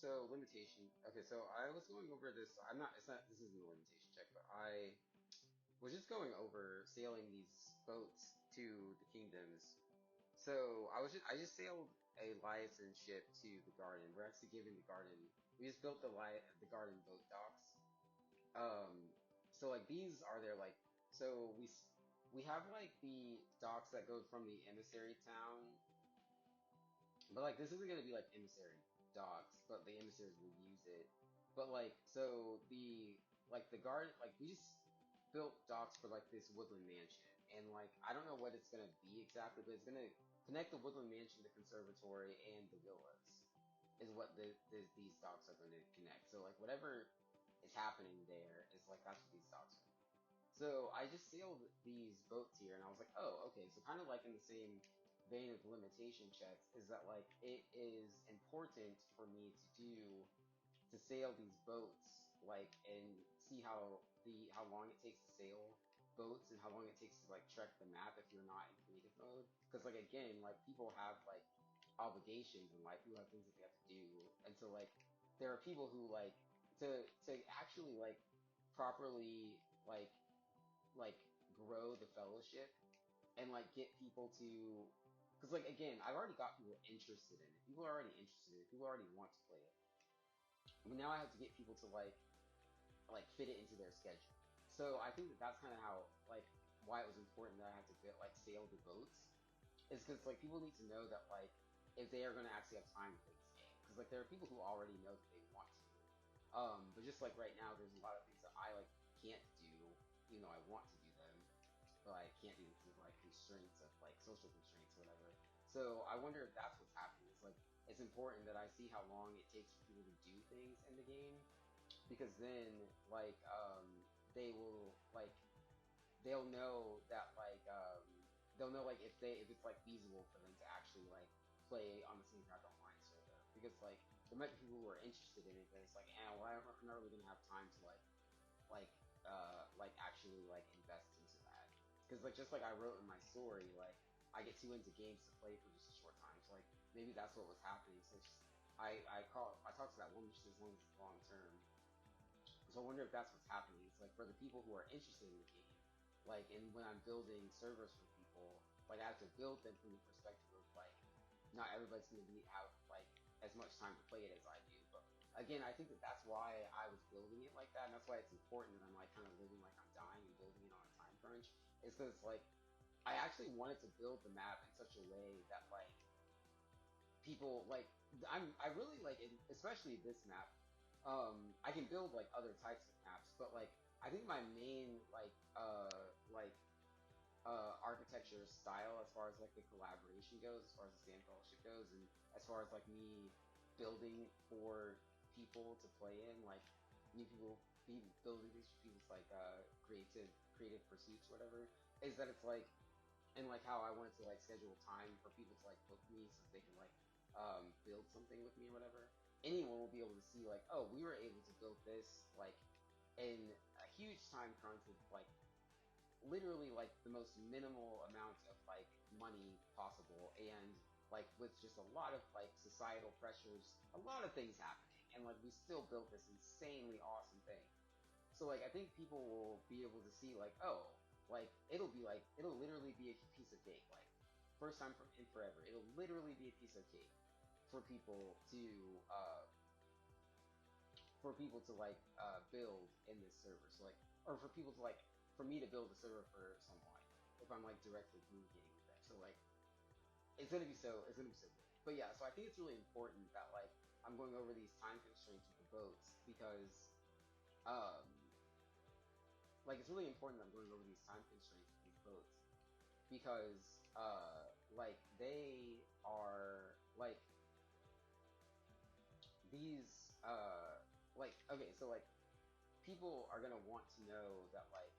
so limitation. Okay, so I was going over this. I'm not. It's not. This isn't a limitation check, but I was just going over sailing these boats to the kingdoms. So I just sailed a liaison ship to the garden. We're actually giving the garden. We just built the garden boat docks. Um, so like these are their like. So we have like the docks that go from the emissary town. But like this isn't gonna be like emissary docs, but the emissaries will use it. But like so the garden like we just built docks for like this woodland mansion, and like I don't know what it's gonna be exactly, but it's gonna connect the woodland mansion, the conservatory, and the villas is what these docks are going to connect. So like whatever is happening there is like that's what these docks are. So I just sailed these boats here, and I was like, oh, okay. So kind of like in the same vein of limitation checks, is that like it is important for me to sail these boats, like and see how long it takes to sail boats and how long it takes to like trek the map if you're not in creative mode. Because like again, like people have like obligations in life, people have things that they have to do, and so like there are people who like to actually like properly grow the fellowship and like get people to because like again I've already got people interested in it, people are already interested in it, people already want to play it, but now I have to get people to like fit it into their schedule. So I think that that's kind of how like why it was important that I had to get like sail the boats is because like people need to know that like if they are going to actually have time to play this game, because like there are people who already know that they want to, but just like right now there's a lot of things that I like can't do even though I want to do them, but I can't do because of like constraints of like social constraints or whatever. So I wonder if that's what's happening. It's like it's important that I see how long it takes for people to do things in the game, because then they will like they'll know that they'll know like if it's like feasible for them to actually like play on the same Craft Online server, because like there might be people who are interested in it, but it's like, well, I'm not really gonna have time to like like actually like invest into that, because like just like I wrote in my story, like I get too into games to play for just a short time, so like maybe that's what was happening. So it's just, I talked to that woman, she's long term, so I wonder if that's what's happening. It's like for the people who are interested in the game, like, and when I'm building servers for people, like I have to build them from the perspective of like, not everybody's going to be have like as much time to play it as I do. But again, I think that that's why I was building it like that, and that's why it's important that I'm like kind of living like I'm dying and building it on a time crunch. Is because like I actually wanted to build the map in such a way that like people like I really like it, especially this map. I can build like other types of maps, but like I think my main architecture style as far as like the collaboration goes, as far as the Sand Fellowship goes, and as far as like me building for people to play in, like new people be building these for people's like creative pursuits, whatever, is that it's like and like how I wanted to like schedule time for people to like book me so that they can like build something with me or whatever. Anyone will be able to see like, oh, we were able to build this like in a huge time crunch with like literally like the most minimal amount of like money possible, and like with just a lot of like societal pressures, a lot of things happening, and like we still built this insanely awesome thing. So like I think people will be able to see like, oh, like it'll literally be a piece of cake. Like first time in forever, it'll literally be a piece of cake for people to like build in this server. So like or for people to like for me to build a server for someone if I'm like directly communicating with them. So like it's gonna be so good. But yeah, so I think it's really important that like I'm going over these time constraints with the boats because um like it's really important that I'm going over these time constraints with these boats because like they are like these like okay, so like people are gonna want to know that like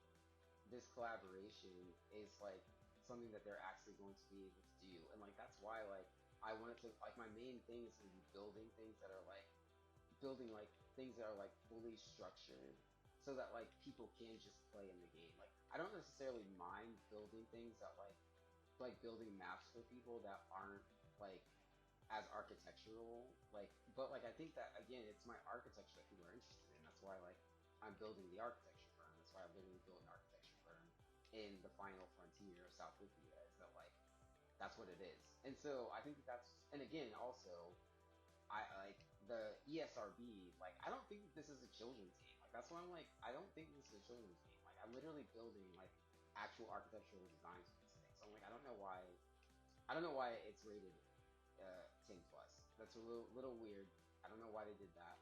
this collaboration is like something that they're actually going to be able to do, and like that's why like I wanted to like my main thing is going to be building like things that are like fully structured so that like people can just play in the game. Like I don't necessarily mind building things that like building maps for people that aren't like as architectural, like, but like I think that again, it's my architecture that people are interested in. That's why like I'm building the architecture firm. That's why I literally built an architecture firm in the final frontier of South Lithia. Is that like that's what it is. And so I think that that's, and again, also, I like the ESRB, like, I don't think that this is a children's game. Like, that's why I'm like, I don't think this is a children's game. Like, I'm literally building, like, actual architectural designs for this thing. So I'm like, I don't know why it's rated 10 plus. That's a little weird. I don't know why they did that.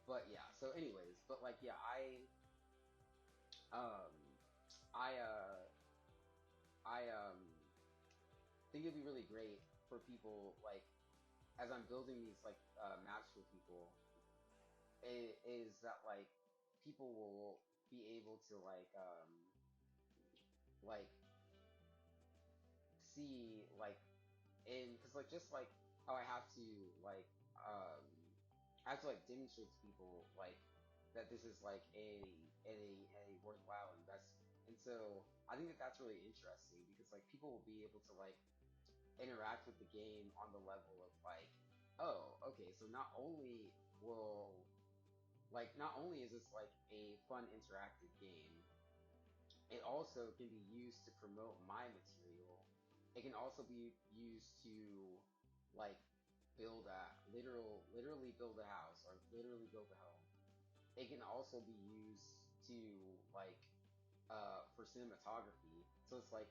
But yeah, so anyways, but like, yeah, um, I, I think it'd be really great for people, like, as I'm building these like maps for people, is that like people will be able to like see like in, because like just like how I have to um I have to like demonstrate to people like that this is like a worthwhile investment. And so I think that that's really interesting because like people will be able to like interact with the game on the level of like, oh, okay, so not only is this like a fun interactive game, it also can be used to promote my material. It can also be used to like literally build a house or literally build a home. It can also be used to for cinematography. So it's like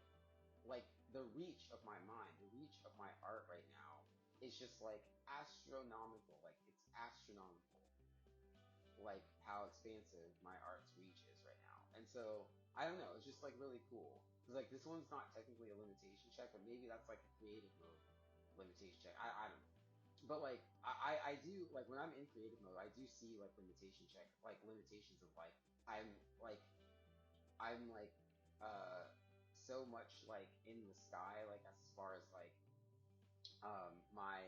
the reach of my mind, the reach of my art right now is just like astronomical. Like it's astronomical, like how expansive my art's reach is right now. And so I don't know, it's just like really cool. Because like this one's not technically a limitation check, but maybe that's like a creative mode limitation check. I don't know. But like I do like when I'm in creative mode, I do see like limitation check, like limitations of like I'm like I'm like uh so much like in the sky, like as far as like my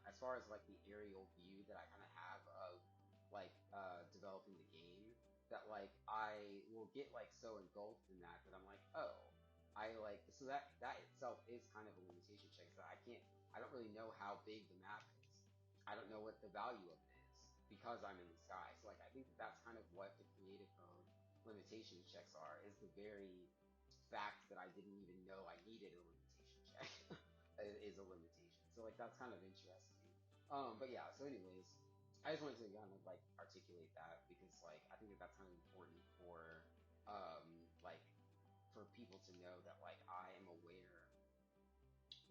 as far as like the aerial view that I kind of have of developing the game, that like I will get like so engulfed in that that I'm like, oh, I like, so that itself is kind of a limitation check, so I don't really know how big the map is. I don't know what the value of it is because I'm in the sky. So like I think that that's kind of what the creative mode limitation checks are, is the very fact that I didn't even know I needed a limitation check. Is a limitation. So like that's kind of interesting. But yeah. So anyways, I just wanted to kind of like articulate that because like I think that that's kind of important for like for people to know that like I am aware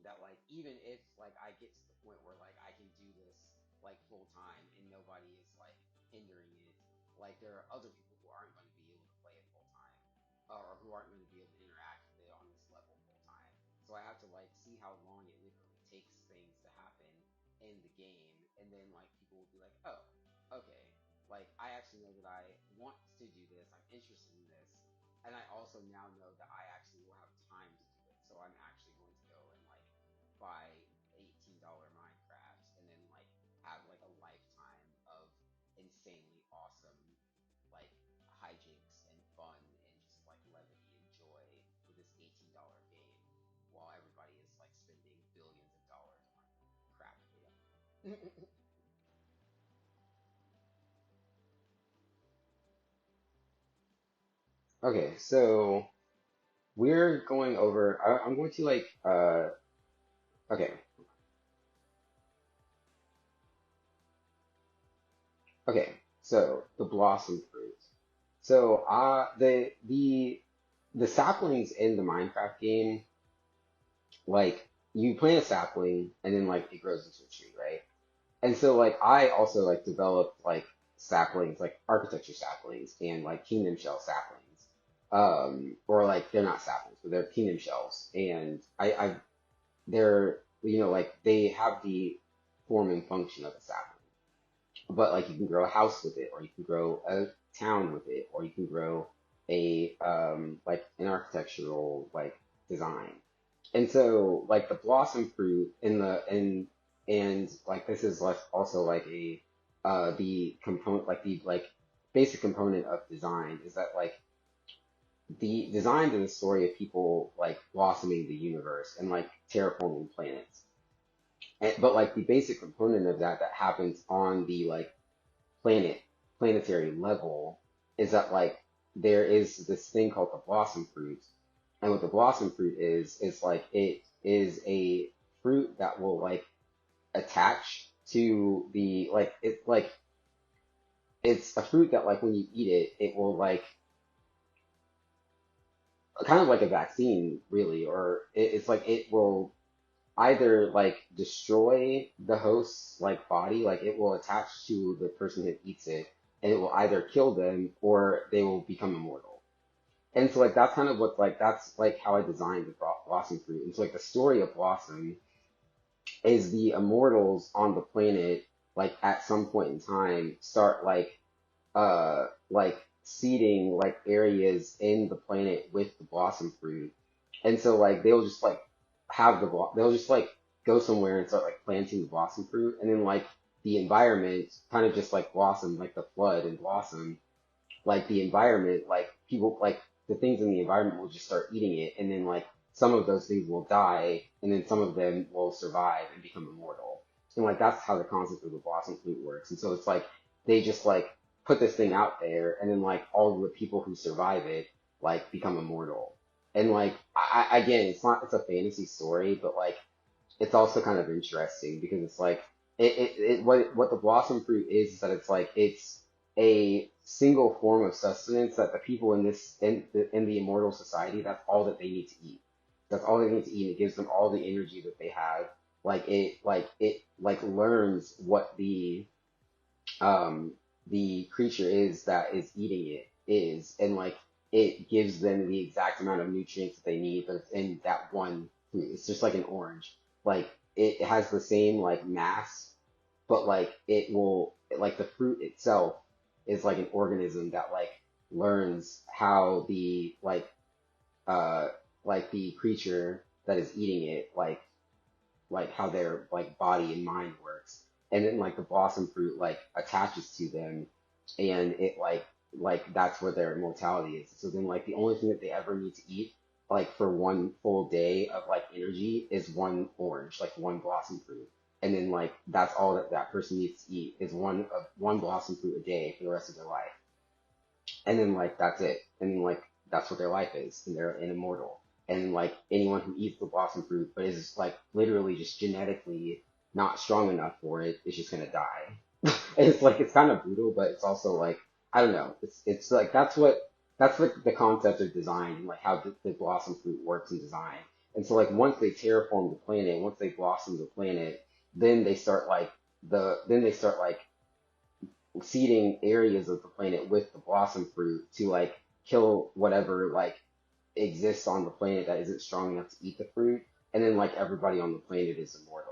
that like even if like I get to the point where like I can do this like full time and nobody is like hindering it, like there are other people who aren't going to be able to play it full time, or who aren't going to be able to interact with it on this level full time. So I have to like see how long it literally takes things to happen in the game, and then like people will be like, oh, okay, like I actually know that I want to do this, I'm interested in this, and I also now know that I actually will have time to do it. So I'm actually going to go and like buy $18 Minecraft and then like have like a lifetime of insanely awesome like hijinks and fun and just like levity and joy with this $18 game while everybody is like spending billions of dollars on crap that they don't need. Okay, so we're going over. I'm going to like. Okay. Okay. So the blossom fruit. So the saplings in the Minecraft game, like you plant a sapling and then like it grows into a tree, right? And so like I also like developed like saplings, like architecture saplings and like kingdom shell saplings. Or like they're not saplings, but they're kingdom shells. And they're, like they have the form and function of a sapling. But like you can grow a house with it, or you can grow a town with it, or you can grow a like an architectural like design. And so like the blossom fruit in the and like this is like also like a the component, like the like basic component of design is that like the design is the story of people like blossoming the universe and like terraforming planets. But like the basic component of that happens on the like planet planetary level is that like there is this thing called the blossom fruit. And what the blossom fruit is like it is a fruit that will like attach to the like it's a fruit that like when you eat it, it will like kind of like a vaccine really, or it's like it will either like destroy the host's like body, like it will attach to the person who eats it, and it will either kill them or they will become immortal. And so like that's kind of what like that's like how I designed the blossom fruit. And so like the story of Blossom is the immortals on the planet like at some point in time start like seeding like areas in the planet with the blossom fruit. And so like they'll just like they'll just like go somewhere and start like planting the blossom fruit, and then like the environment kind of just like blossom, like the flood and blossom, like the environment, like people, like the things in the environment will just start eating it, and then like some of those things will die, and then some of them will survive and become immortal. And like that's how the concept of the blossom fruit works. And so it's like they just like put this thing out there, and then like all of the people who survive it like become immortal. And like again, it's a fantasy story, but like it's also kind of interesting because it's like what the blossom fruit is that it's like it's a single form of sustenance that the people in this in the immortal society, that's all that they need to eat. That's all they need to eat. It gives them all the energy that they have. Like it learns what um the creature is that is eating it is, and like it gives them the exact amount of nutrients that they need, but it's in that one fruit. It's just like an orange. Like it has the same like mass, but like it will like the fruit itself is like an organism that like learns how uh the creature that is eating it like how their like body and mind works. And then like the blossom fruit like attaches to them, and it like that's where their immortality is. So then like the only thing that they ever need to eat like for one full day of like energy is one orange, like one blossom fruit. And then like that's all that that person needs to eat is one blossom fruit a day for the rest of their life. And then like that's it. And then like that's what their life is, and they're an immortal. And like anyone who eats the blossom fruit but is like literally just genetically not strong enough for it is just gonna die. And it's like it's kind of brutal, but it's also like I don't know. It's like that's like the concept of design and like how the blossom fruit works in design. And so like once they terraform the planet, once they blossom the planet, then they start like then they start like seeding areas of the planet with the blossom fruit to like kill whatever like exists on the planet that isn't strong enough to eat the fruit, and then like everybody on the planet is immortal.